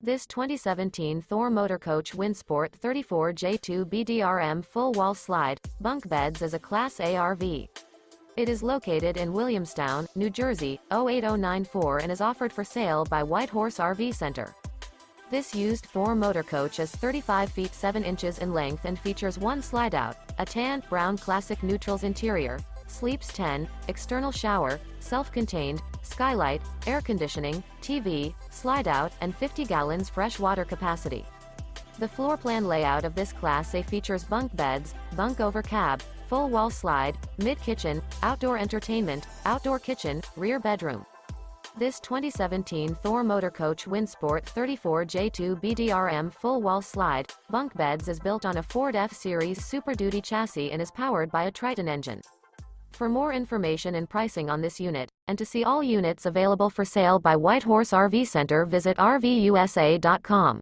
This 2017 Thor Motor Coach Windsport 34J2 BDRM full wall slide, bunk beds is a Class A RV. It is located in Williamstown, New Jersey, 08094 and is offered for sale by White Horse RV Center. This used Thor Motor Coach is 35 feet 7 inches in length and features one Slideout, a tan, brown classic neutrals interior, sleeps 10, external shower, self-contained, Skylight, air conditioning, TV, Slideout, and 50 gallons fresh water capacity. The floor plan layout of this Class A features bunk beds, bunk over cab, full wall slide, mid-kitchen, outdoor entertainment, outdoor kitchen, rear bedroom. This 2017 Thor Motor Coach Windsport 34J2 BDRM full wall slide, bunk beds is built on a Ford F-Series Super Duty chassis and is powered by a Triton engine. For more information and pricing on this unit, and to see all units available for sale by White Horse RV Center, visit RVUSA.com.